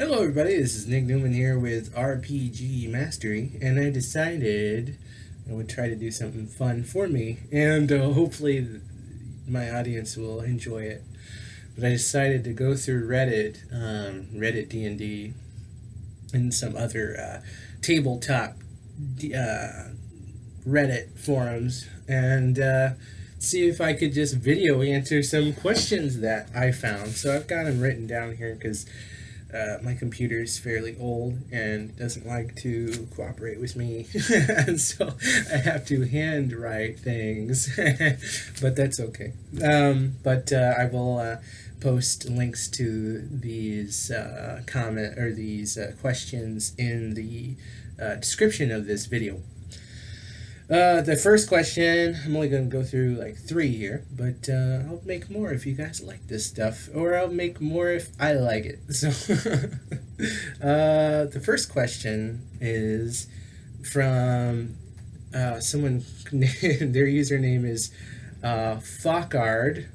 Hello, everybody. This is Nick Newman here with RPG Mastery, and I decided I would try to do something fun for me, and hopefully my audience will enjoy it. But I decided to go through Reddit, Reddit DND, and some other tabletop Reddit forums, and see if I could just video answer some questions that I found. So I've got them written down here because my computer is fairly old and doesn't like to cooperate with me, and so I have to handwrite things, but that's okay. But I will post links to these comment or these questions in the description of this video. The first question, I'm only going to go through like 3 here, but I'll make more if you guys like this stuff, or I'll make more if I like it. So, the first question is from someone, their username is Fauchard1520,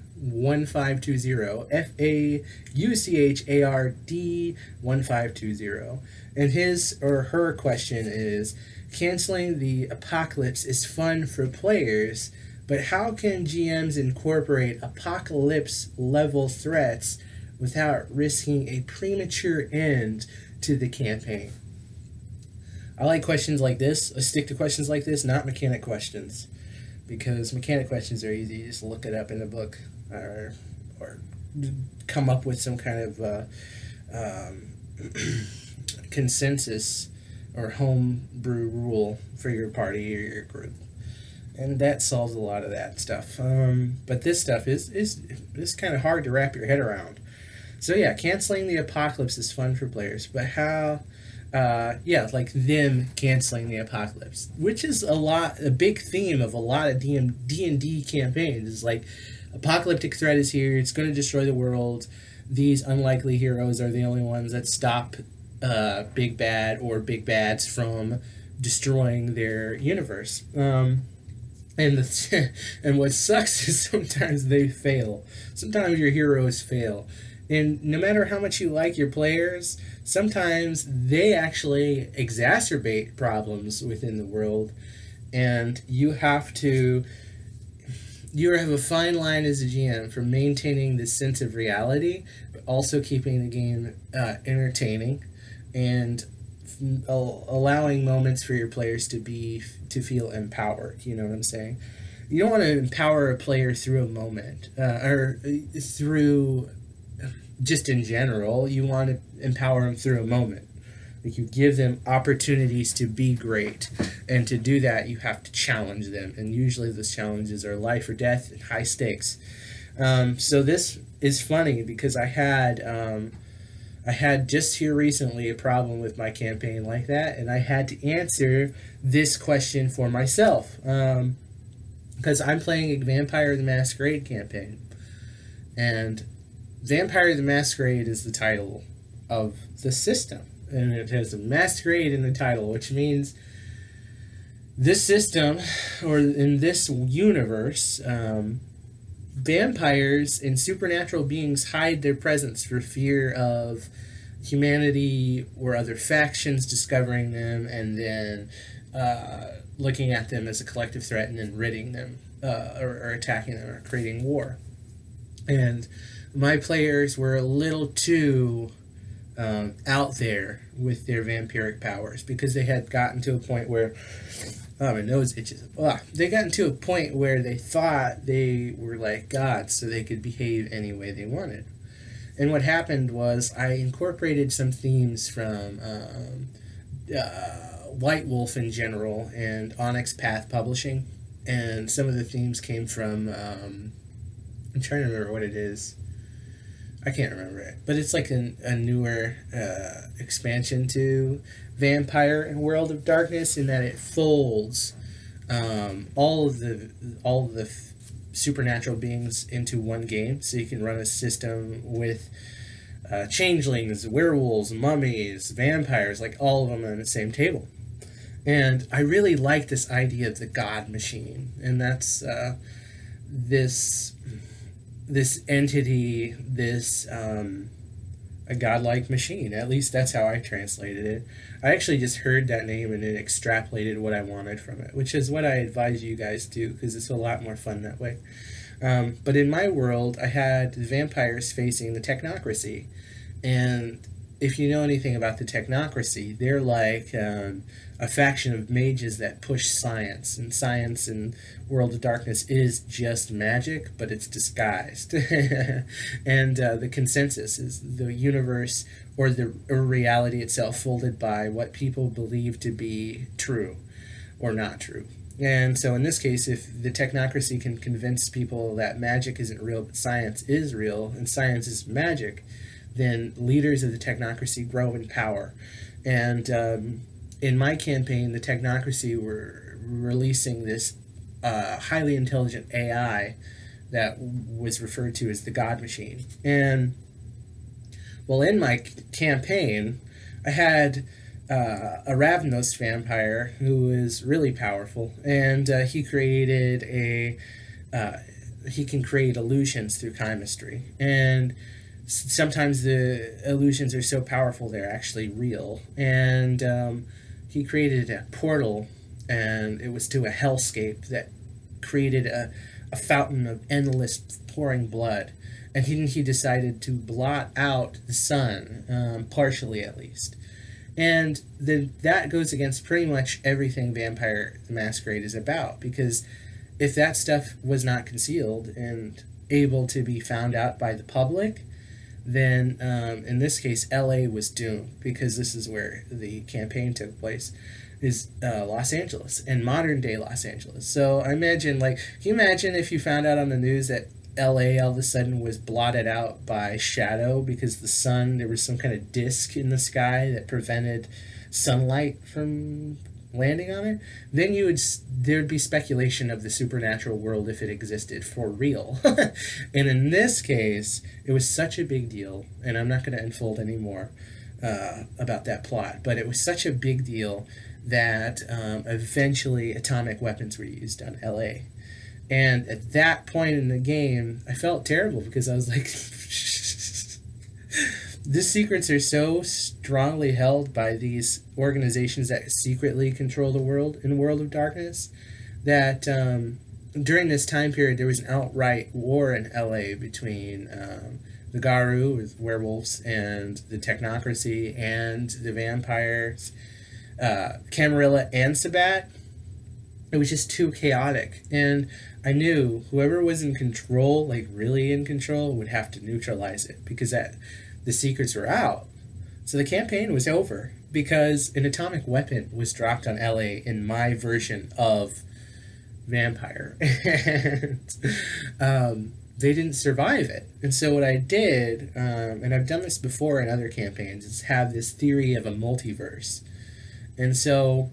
FAUCHARD1520, and his or her question is: canceling the apocalypse is fun for players, but how can GMs incorporate apocalypse level threats without risking a premature end to the campaign? I like questions like this. I stick to questions like this, not mechanic questions, because mechanic questions are easy. You just look it up in a book, or come up with some kind of consensus or homebrew rule for your party or your group, and that solves a lot of that stuff. But this stuff is kind of hard to wrap your head around. So yeah, canceling the apocalypse is fun for players, but how? Like them canceling the apocalypse, which is a big theme of a lot of D&D campaigns. Is like, apocalyptic threat is here. It's going to destroy the world. These unlikely heroes are the only ones that stop big bad or big bads from destroying their universe. And and what sucks is sometimes they fail. Sometimes your heroes fail, and no matter how much you like your players, sometimes they actually exacerbate problems within the world, and you have a fine line as a GM for maintaining this sense of reality, but also keeping the game entertaining, and allowing moments for your players to feel empowered. You know what I'm saying? You don't want to empower a player through a moment, or through just in general. You want to empower them through a moment. Like, you give them opportunities to be great, and to do that, you have to challenge them. And usually, those challenges are life or death and high stakes. So this is funny because I had just here recently a problem with my campaign like that, and I had to answer this question for myself, because I'm playing a Vampire the Masquerade campaign, and Vampire the Masquerade is the title of the system, and it has a masquerade in the title, which means this system, or in this universe, vampires and supernatural beings hide their presence for fear of humanity or other factions discovering them, and then looking at them as a collective threat, and then ridding them, or attacking them, or creating war. And my players were a little too out there with their vampiric powers, because they had gotten to a point where, oh, my nose itches. They got to a point where they thought they were like gods, so they could behave any way they wanted. And what happened was I incorporated some themes from White Wolf in general and Onyx Path Publishing, and some of the themes came from I'm trying to remember what it is. I can't remember it, but it's like a newer expansion to Vampire and World of Darkness, in that it folds all of the supernatural beings into one game, so you can run a system with changelings, werewolves, mummies, vampires, like all of them on the same table. And I really like this idea of the god machine, and that's this entity, this a godlike machine. At least that's how I translated it. I actually just heard that name and then extrapolated what I wanted from it, which is what I advise you guys do because it's a lot more fun that way. But in my world, I had the vampires facing the technocracy. And if you know anything about the technocracy, they're like a faction of mages that push science. And science in World of Darkness is just magic, but it's disguised. And the consensus is the universe or reality itself folded by what people believe to be true or not true. And so in this case, if the technocracy can convince people that magic isn't real but science is real and science is magic, then leaders of the technocracy grow in power. And in my campaign, the technocracy were releasing this highly intelligent AI that was referred to as the God Machine. And well, in my campaign, I had a Ravnos vampire who is really powerful, and he created he can create illusions through chemistry, and sometimes the illusions are so powerful they're actually real. And he created a portal, and it was to a hellscape that created a fountain of endless pouring blood. And he decided to blot out the sun, partially at least. And then that goes against pretty much everything Vampire the Masquerade is about, because if that stuff was not concealed and able to be found out by the public, then in this case, LA was doomed, because this is where the campaign took place, is Los Angeles, and modern day Los Angeles. So I imagine, like, can you imagine if you found out on the news that LA all of a sudden was blotted out by shadow because the sun, there was some kind of disk in the sky that prevented sunlight from landing on it? Then there'd be speculation of the supernatural world if it existed for real. And in this case, it was such a big deal, and I'm not going to unfold any more about that plot, but it was such a big deal that eventually atomic weapons were used on LA. And at that point in the game, I felt terrible because I was like, these secrets are so strongly held by these organizations that secretly control the world in World of Darkness that during this time period there was an outright war in LA between the Garu, with werewolves, and the technocracy and the vampires, Camarilla and Sabat. It was just too chaotic, and I knew whoever was in control, like really in control, would have to neutralize it because the secrets were out. So the campaign was over because an atomic weapon was dropped on LA in my version of Vampire. And they didn't survive it. And so what I did, and I've done this before in other campaigns, is have this theory of a multiverse. And so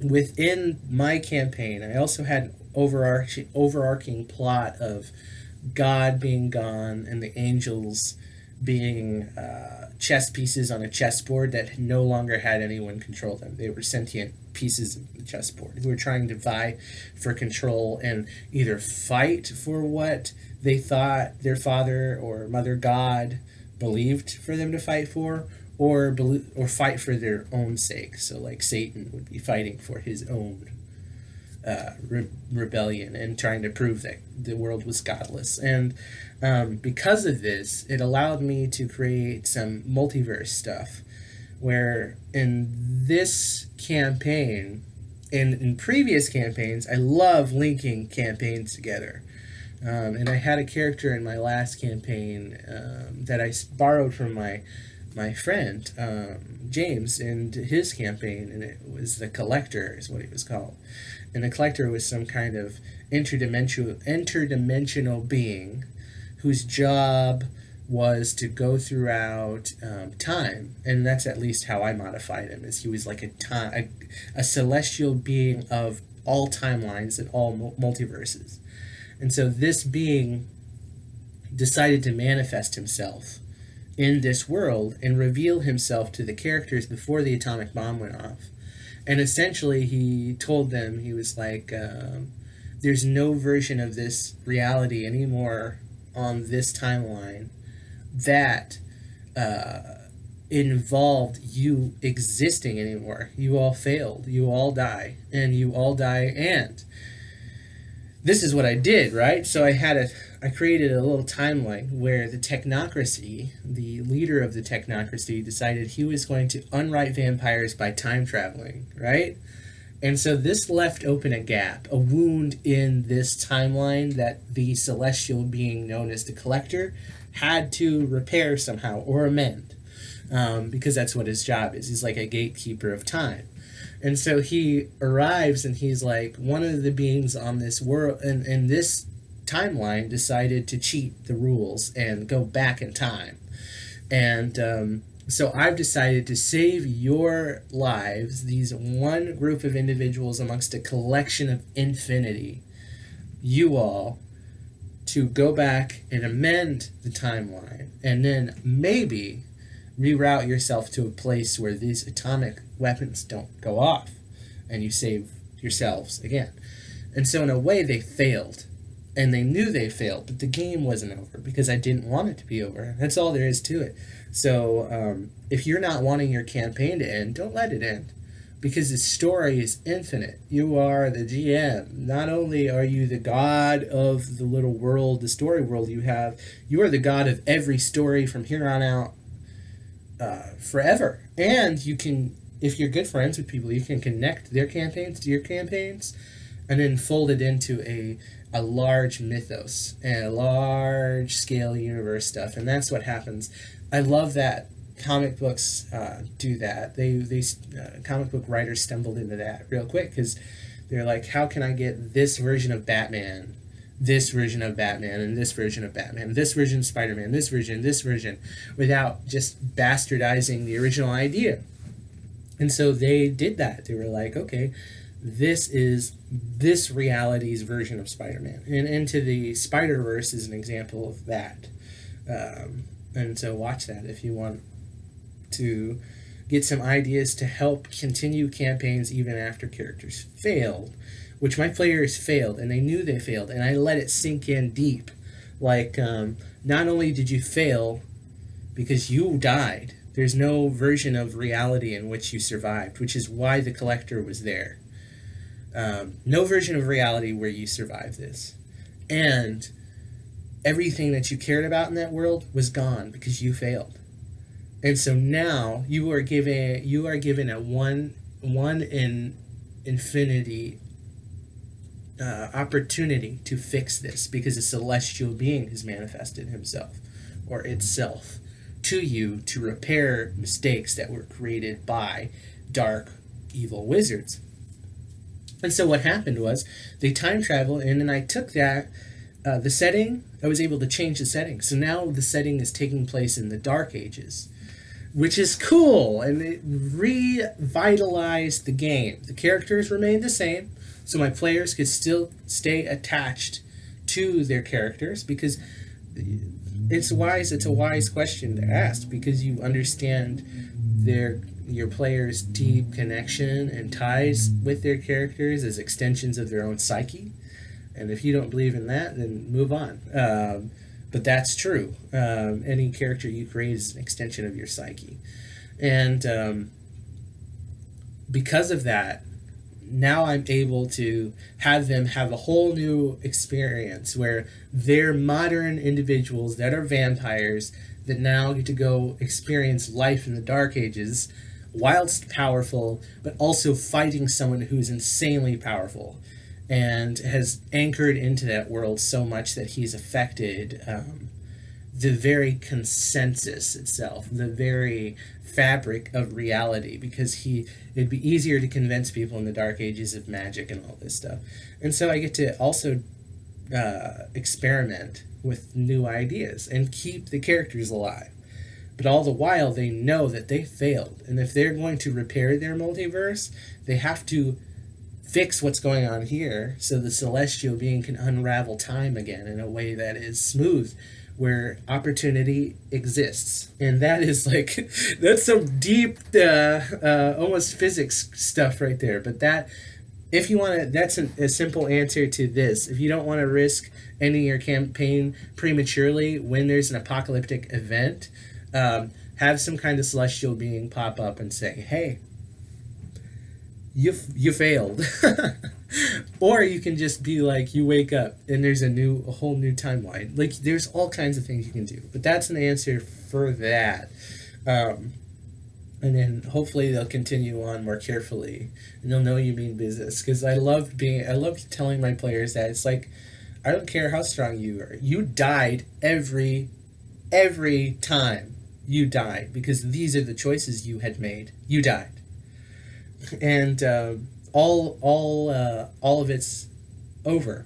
within my campaign, I also had an overarching plot of God being gone and the angels being chess pieces on a chessboard that no longer had anyone control them. They were sentient pieces of the chessboard who were trying to vie for control and either fight for what they thought their father or mother God believed for them to fight for, or fight for their own sake. So like Satan would be fighting for his own rebellion and trying to prove that the world was godless. And because of this, it allowed me to create some multiverse stuff where in this campaign, and in previous campaigns, I love linking campaigns together. And I had a character in my last campaign that I borrowed from my friend James and his campaign, and it was the Collector is what he was called. And the Collector was some kind of interdimensional being whose job was to go throughout time, and that's at least how I modified him. Is he was like a celestial being of all timelines and all multiverses. And so this being decided to manifest himself in this world and reveal himself to the characters before the atomic bomb went off. And essentially he told them, he was like, there's no version of this reality anymore on this timeline that involved you existing anymore. You all failed. You all die. And you all die. And this is what I did, right? So I created a little timeline where the technocracy, the leader of the technocracy, decided he was going to unwrite vampires by time traveling, right? And so this left open a gap, a wound in this timeline that the celestial being known as the Collector had to repair somehow or amend, because that's what his job is. He's like a gatekeeper of time. And so he arrives and he's like, one of the beings on this world, in this timeline, decided to cheat the rules and go back in time. And so I've decided to save your lives, these one group of individuals amongst a collection of infinity, you all, to go back and amend the timeline and then maybe reroute yourself to a place where these atomic weapons don't go off and you save yourselves again. And so in a way they failed, and they knew they failed, but the game wasn't over because I didn't want it to be over. That's all there is to it. So if you're not wanting your campaign to end, don't let it end, because the story is infinite. You are the GM. Not only are you the god of the little world, the story world you have, you are the god of every story from here on out, forever. And you can, if you're good friends with people, you can connect their campaigns to your campaigns and then fold it into a large mythos and a large scale universe stuff. And that's what happens. I love that comic books do that. They comic book writers stumbled into that real quick because they're like, how can I get this version of Batman, this version of Batman, and this version of Batman, this version of Spider-Man, this version, without just bastardizing the original idea. And so they did that. They were like, okay, this is this reality's version of Spider-Man. And Into the Spider-Verse is an example of that. And so watch that if you want to get some ideas to help continue campaigns even after characters failed, which my players failed, and they knew they failed, and I let it sink in deep. Like, not only did you fail because you died, there's no version of reality in which you survived, which is why the Collector was there. No version of reality where you survived this. And everything that you cared about in that world was gone because you failed. And so now you are given a one in infinity opportunity to fix this, because a celestial being has manifested himself or itself to you to repair mistakes that were created by dark, evil wizards. And so what happened was they time traveled, and then I took that, the setting, I was able to change the setting. So now the setting is taking place in the Dark Ages, which is cool, and it revitalized the game. The characters remained the same, so my players could still stay attached to their characters, because it's a wise question to ask, because you understand your players' deep connection and ties with their characters as extensions of their own psyche. And if you don't believe in that, then move on. But that's true. Any character you create is an extension of your psyche. And because of that, now I'm able to have them have a whole new experience where they're modern individuals that are vampires that now get to go experience life in the Dark Ages, whilst powerful, but also fighting someone who's insanely powerful and has anchored into that world so much that he's affected the very consensus itself, the very fabric of reality, because it'd be easier to convince people in the Dark Ages of magic and all this stuff. And so I get to also experiment with new ideas and keep the characters alive. But all the while, they know that they failed. And if they're going to repair their multiverse, they have to fix what's going on here so the celestial being can unravel time again in a way that is smooth, where opportunity exists. And that is like, that's some deep, almost physics stuff right there. But that, if you want to, that's a simple answer to this. If you don't want to risk ending your campaign prematurely when there's an apocalyptic event, have some kind of celestial being pop up and say, hey, you failed. Or you can just be like, you wake up and there's a whole new timeline. Like, there's all kinds of things you can do, but that's an answer for that. And then hopefully they'll continue on more carefully, and they'll know you mean business. Because I love telling my players that it's like, I don't care how strong you are, you died every time you died, because these are the choices you had made. You died, and all of it's over.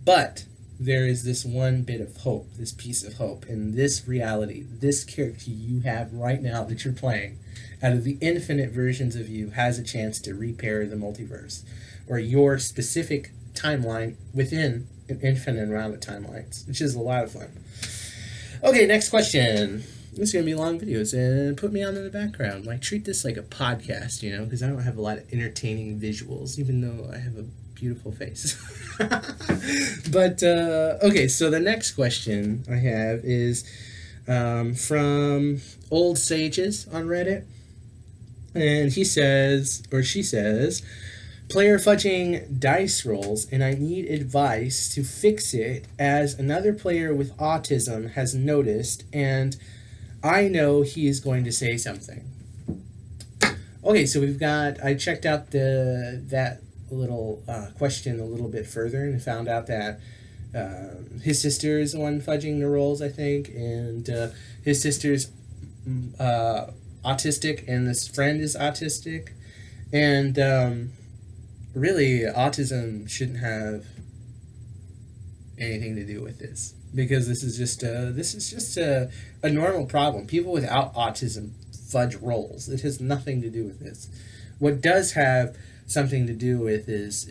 But there is this one bit of hope, this piece of hope, in this reality. This character you have right now that you're playing, out of the infinite versions of you, has a chance to repair the multiverse, or your specific timeline within an infinite amount of timelines, which is a lot of fun. Okay, next question. This is going to be long videos, and put me on in the background. Like, treat this like a podcast, you know, because I don't have a lot of entertaining visuals, even though I have a beautiful face. But, okay, so the next question I have is from Old Sages on Reddit. And he says, or she says, player fudging dice rolls, and I need advice to fix it, as another player with autism has noticed, and I know he is going to say something. Okay, so I checked out that little question a little bit further, and found out that his sister is the one fudging the rolls, I think, and his sister's autistic, and this friend is autistic, and really, autism shouldn't have anything to do with this, because this is just a normal problem. People without autism fudge rolls. It has nothing to do with this. What does have something to do with is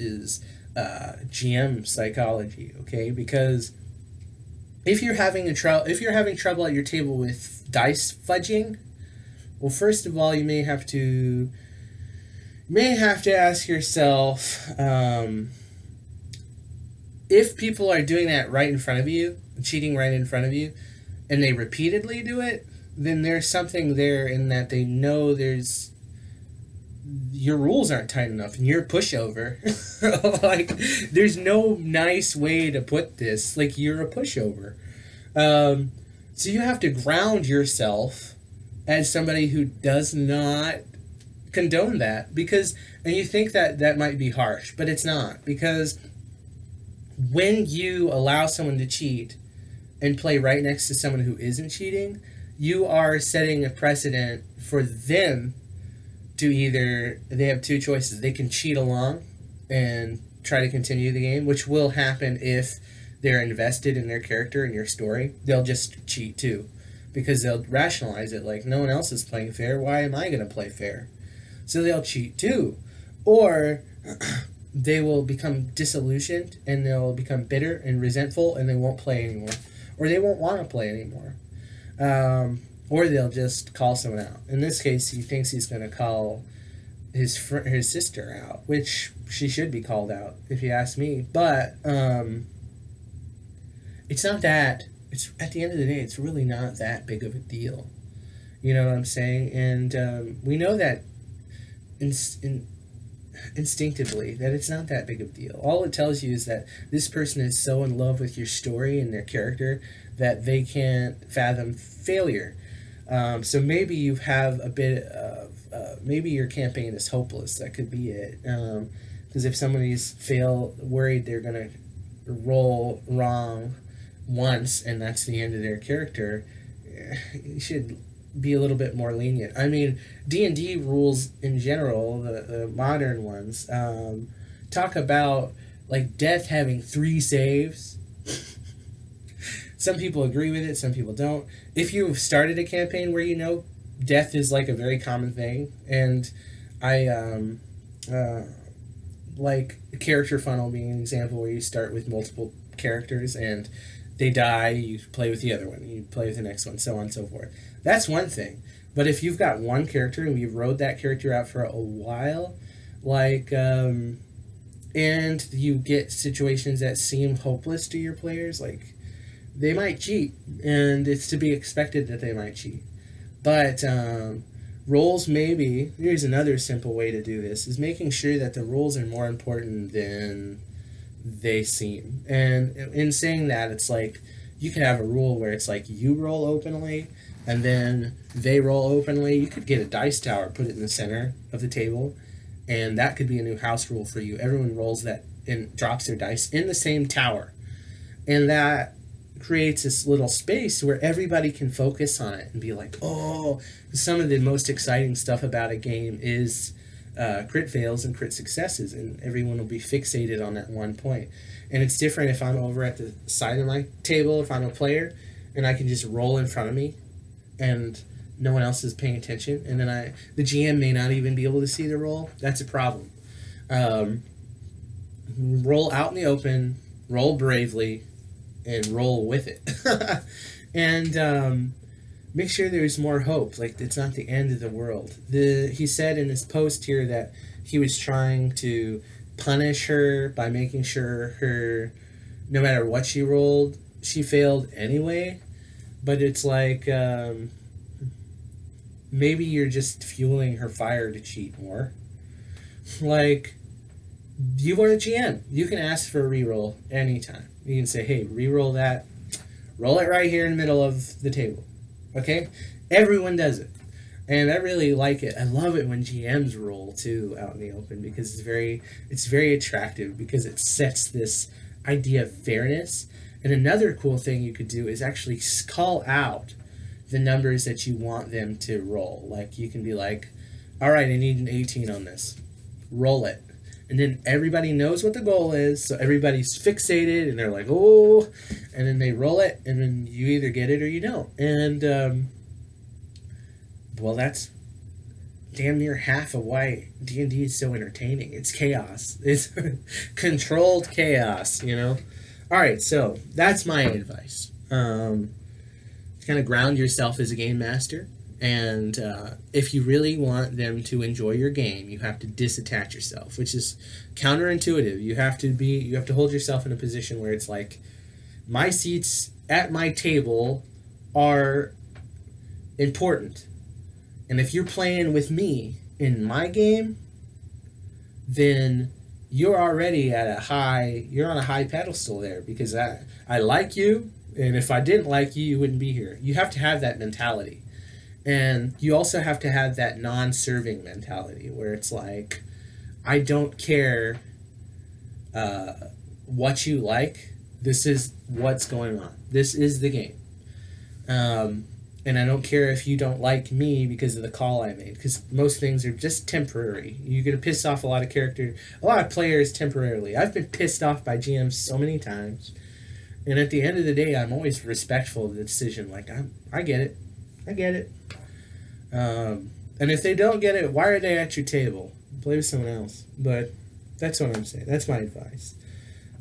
GM psychology, okay? Because if you're having trouble at your table with dice fudging, well, first of all, you may have to ask yourself, if people are doing that right in front of you, cheating right in front of you, and they repeatedly do it, then there's something there in that they know your rules aren't tight enough and you're a pushover. Like, there's no nice way to put this. Like, you're a pushover. So you have to ground yourself as somebody who does not condone that, and you think that might be harsh, but it's not, because when you allow someone to cheat and play right next to someone who isn't cheating, you are setting a precedent for them to they have two choices. They can cheat along and try to continue the game, which will happen if they're invested in their character and your story. They'll just cheat too, because they'll rationalize it like, no one else is playing fair, why am I going to play fair? So they'll cheat too. Or they will become disillusioned, and they'll become bitter and resentful, and they won't play anymore. Or they won't want to play anymore. Or they'll just call someone out. In this case, he thinks he's going to call his sister out, which she should be called out, if you ask me. But it's not that. It's, at the end of the day, it's really not that big of a deal. You know what I'm saying? And we know that instinctively that it's not that big of a deal. All it tells you is that this person is so in love with your story and their character that they can't fathom failure. So maybe you have a bit of maybe your campaign is hopeless. That could be it. Because if somebody's worried they're gonna roll wrong once and that's the end of their character, you should be a little bit more lenient. I mean, D&D rules in general, the modern ones, talk about like death having 3 saves. Some people agree with it, some people don't. If you've started a campaign where you know death is like a very common thing, and I like a character funnel being an example where you start with multiple characters and they die, you play with the other one, you play with the next one, so on and so forth. That's one thing. But if you've got one character and you've rode that character out for a while, like, and you get situations that seem hopeless to your players, like, they might cheat, and it's to be expected that they might cheat. But roles, maybe, here's another simple way to do this, is making sure that the rules are more important than they seem. And in saying that, it's like you could have a rule where it's like you roll openly and then they roll openly. You could get a dice tower, put it in the center of the table, and that could be a new house rule for you. Everyone rolls that and drops their dice in the same tower. And that creates this little space where everybody can focus on it and be like, oh, some of the most exciting stuff about a game is crit fails and crit successes, and everyone will be fixated on that one point. And it's different if I'm over at the side of my table, if I'm a player, and I can just roll in front of me, and no one else is paying attention, and then the GM may not even be able to see the roll. That's a problem. Roll out in the open, roll bravely, and roll with it. And make sure there's more hope. Like, it's not the end of the world. He said in his post here that he was trying to punish her by making sure her, no matter what she rolled, she failed anyway. But it's like, maybe you're just fueling her fire to cheat more. Like, you are the GM. You can ask for a reroll anytime. You can say, hey, reroll that. Roll it right here in the middle of the table. Okay? Everyone does it. And I really like it. I love it when GMs roll, too, out in the open, because it's very attractive, because it sets this idea of fairness. And another cool thing you could do is actually call out the numbers that you want them to roll. Like, you can be like, all right, I need an 18 on this. Roll it. And then everybody knows what the goal is, so everybody's fixated, and they're like, oh, and then they roll it, and then you either get it or you don't. And, well, that's damn near half of why D&D is so entertaining. It's chaos. It's controlled chaos, you know? All right, so that's my advice. Kind of ground yourself as a game master. And if you really want them to enjoy your game, you have to disattach yourself, which is counterintuitive. You have to hold yourself in a position where it's like, my seats at my table are important. And if you're playing with me in my game, then you're already on a high pedestal there, because I like you, and if I didn't like you, you wouldn't be here. You have to have that mentality. And you also have to have that non-serving mentality where it's like, I don't care what you like. This is what's going on. This is the game. And I don't care if you don't like me because of the call I made, because most things are just temporary. You're going to piss off a lot of players temporarily. I've been pissed off by GMs so many times. And at the end of the day, I'm always respectful of the decision. Like, I get it. I get it. And if they don't get it, why are they at your table? Play with someone else. But that's what I'm saying. That's my advice.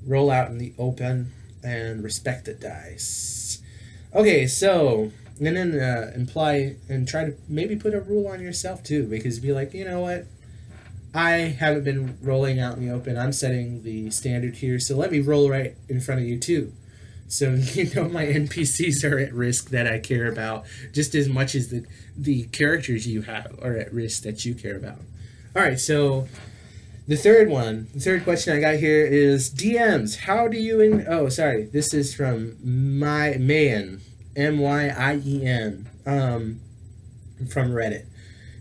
Roll out in the open and respect the dice. Okay, so, and then imply and try to maybe put a rule on yourself too, because be like, you know what? I haven't been rolling out in the open. I'm setting the standard here, so let me roll right in front of you too. So, you know, my NPCs are at risk that I care about just as much as the characters you have are at risk that you care about. All right, so the third question I got here is, DMs, how do you... this is from Mayen, M-Y-I-E-N, from Reddit.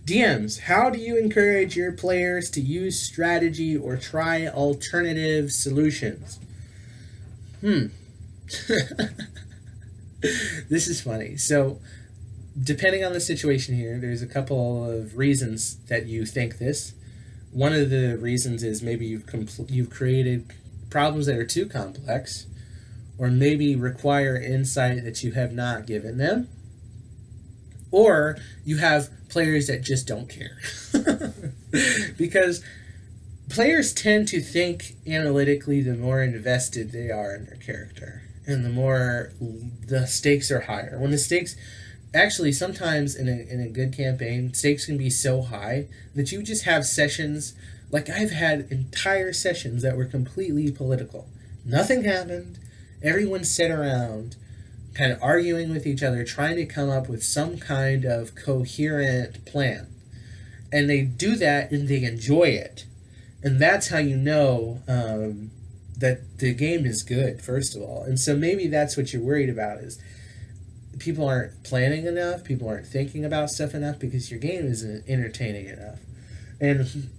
DMs, how do you encourage your players to use strategy or try alternative solutions? This is funny. So, depending on the situation here, there's a couple of reasons that you think this. One of the reasons is maybe you've created problems that are too complex, or maybe require insight that you have not given them, or you have players that just don't care. Because players tend to think analytically the more invested they are in their character, and the more the stakes are higher. When the stakes, actually sometimes in a good campaign, stakes can be so high that you just have sessions, like I've had entire sessions that were completely political. Nothing happened. Everyone sat around kind of arguing with each other, trying to come up with some kind of coherent plan. And they do that and they enjoy it. And that's how you know that the game is good, first of all. And so maybe that's what you're worried about, is people aren't planning enough, people aren't thinking about stuff enough because your game isn't entertaining enough. And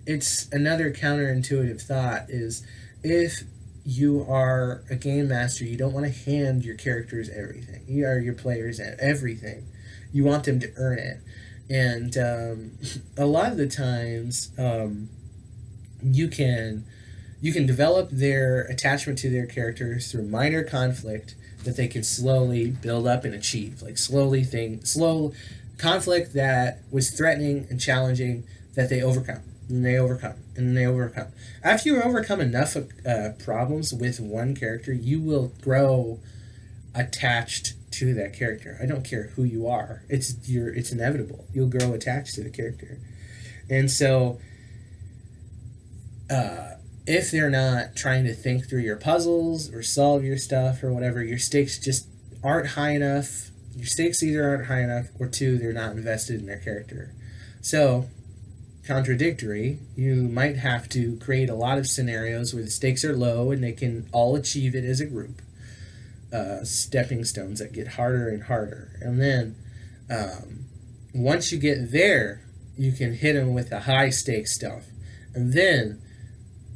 it's another counterintuitive thought is, if you are a game master, you don't want to hand your characters everything. You are your players everything. You want them to earn it. And a lot of the times, you can develop their attachment to their characters through minor conflict that they can slowly build up and achieve. Like slow conflict that was threatening and challenging that they overcome. And they overcome. And they overcome. After you overcome enough problems with one character, you will grow attached to that character. I don't care who you are. It's inevitable. You'll grow attached to the character. And so if they're not trying to think through your puzzles or solve your stuff or whatever, your stakes just aren't high enough. Your stakes either aren't high enough, or two, they're not invested in their character. So, contradictory, you might have to create a lot of scenarios where the stakes are low and they can all achieve it as a group. Stepping stones that get harder and harder. And then, once you get there, you can hit them with the high stakes stuff. And then,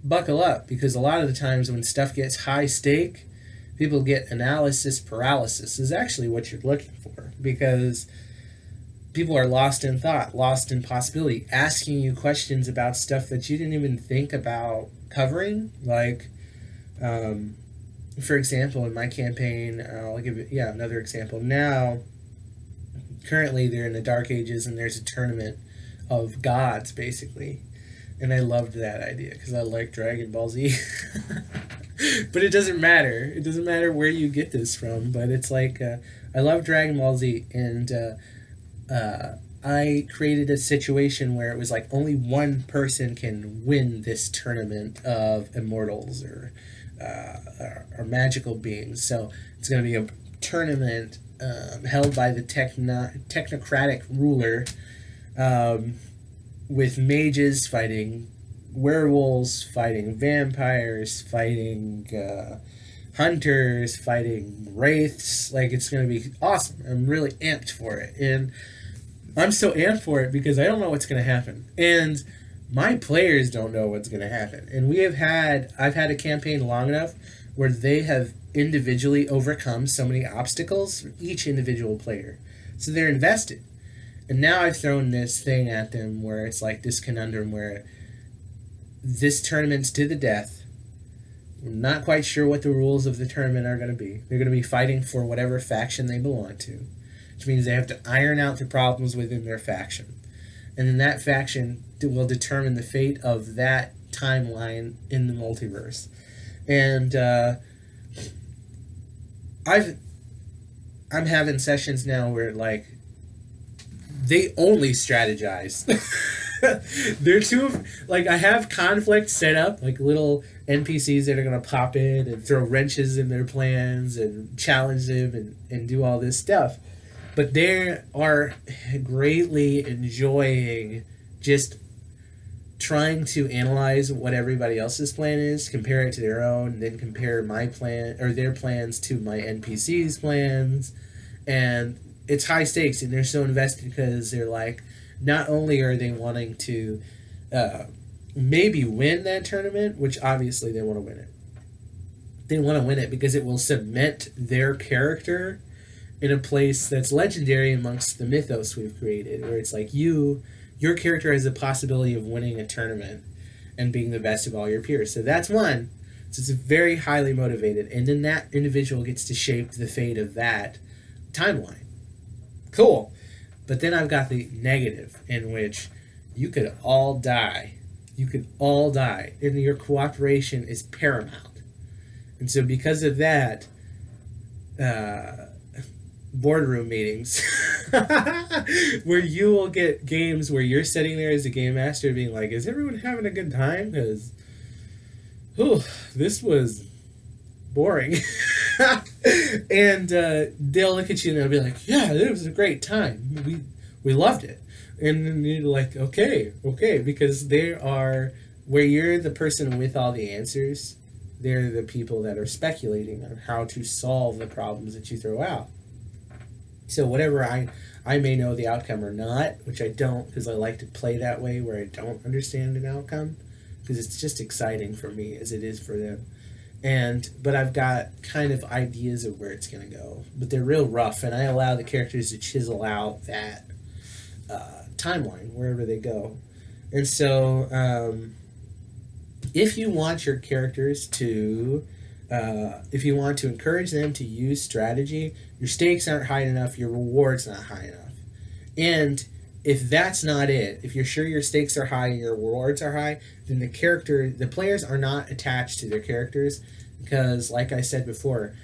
buckle up, because a lot of the times when stuff gets high stake, people get analysis paralysis is actually what you're looking for, because people are lost in thought, lost in possibility, asking you questions about stuff that you didn't even think about covering. Like, for example, in my campaign, I'll give it another example. Now, currently they're in the Dark Ages and there's a tournament of gods, basically. And I loved that idea because I like Dragon Ball Z. But it doesn't matter. It doesn't matter where you get this from. But it's like, I love Dragon Ball Z. And I created a situation where it was like only one person can win this tournament of immortals or magical beings. So it's going to be a tournament held by the technocratic ruler, with mages fighting werewolves, fighting vampires, fighting hunters, fighting wraiths. Like, it's going to be awesome. I'm really amped for it. And I'm so amped for it because I don't know what's going to happen. And my players don't know what's going to happen. And I've had a campaign long enough where they have individually overcome so many obstacles for each individual player. So they're invested. And now I've thrown this thing at them where it's like this conundrum where this tournament's to the death. We're not quite sure what the rules of the tournament are going to be. They're going to be fighting for whatever faction they belong to, which means they have to iron out the problems within their faction. And then that faction will determine the fate of that timeline in the multiverse. And I'm having sessions now where, like, they only strategize. They're I have conflict set up, like little NPCs that are going to pop in and throw wrenches in their plans and challenge them and do all this stuff. But they are greatly enjoying just trying to analyze what everybody else's plan is, compare it to their own, and then compare my plan or their plans to my NPCs' plans. And it's high stakes, and they're so invested because they're like, not only are they wanting to maybe win that tournament, which obviously they want to win it. They want to win it because it will cement their character in a place that's legendary amongst the mythos we've created, where it's like your character has the possibility of winning a tournament and being the best of all your peers. So that's one. So it's very highly motivated, and then that individual gets to shape the fate of that timeline. Cool. But then I've got the negative, in which you could all die. You could all die. And your cooperation is paramount. And so because of that, boardroom meetings, where you will get games where you're sitting there as a game master being like, is everyone having a good time? Because, this was boring. And they'll look at you and they'll be like, "Yeah, it was a great time. We loved it." And then you're like, okay, because they are where you're the person with all the answers. They're the people that are speculating on how to solve the problems that you throw out. So whatever I may know the outcome or not, which I don't because I like to play that way where I don't understand an outcome because it's just exciting for me as it is for them. But I've got kind of ideas of where it's going to go, but they're real rough, and I allow the characters to chisel out that timeline wherever they go. And so if you want your characters to if you want to encourage them to use strategy, your stakes aren't high enough, your reward's not high enough. And if that's not it, if you're sure your stakes are high and your rewards are high, then the players are not attached to their characters because, like I said before,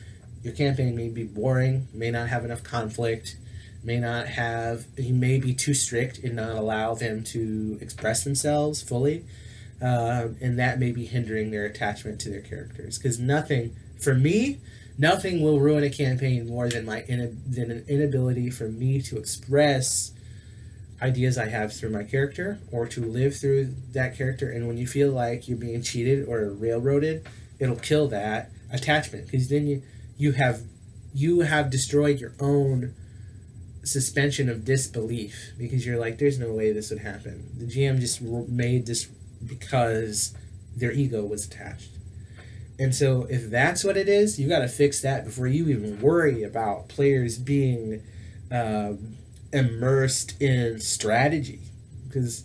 your campaign may be boring, may not have enough conflict, you may be too strict and not allow them to express themselves fully. And that may be hindering their attachment to their characters. Because nothing will ruin a campaign more than an inability for me to express ideas I have through my character or to live through that character. And when you feel like you're being cheated or railroaded, it'll kill that attachment because then you have destroyed your own suspension of disbelief because you're like, there's no way this would happen. The GM just made this because their ego was attached. And so if that's what it is, you got to fix that before you even worry about players being immersed in strategy. Because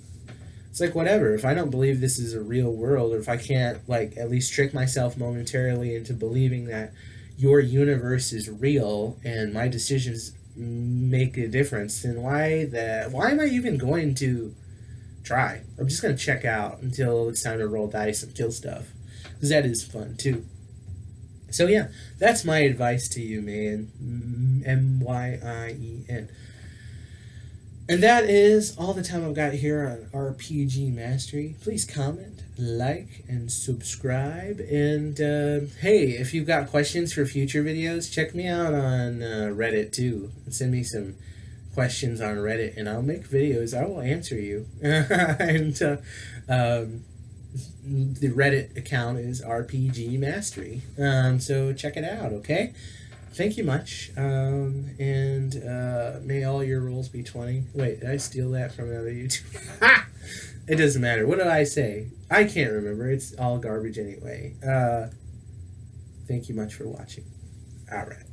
it's like, whatever, if I don't believe this is a real world, or if I can't like at least trick myself momentarily into believing that your universe is real and my decisions make a difference, then why am I even going to try? I'm just going to check out until it's time to roll dice and kill stuff, because that is fun too. So yeah, that's my advice to you, man. MYIEN. And that is all the time I've got here on RPG Mastery. Please comment, like, and subscribe. And hey, if you've got questions for future videos, check me out on Reddit too. Send me some questions on Reddit, and I'll make videos. I will answer you. And the Reddit account is RPG Mastery. So check it out, okay? Thank you much, and may all your rolls be 20. Wait, did I steal that from another YouTube? It doesn't matter. What did I say? I can't remember. It's all garbage anyway. Thank you much for watching. All right.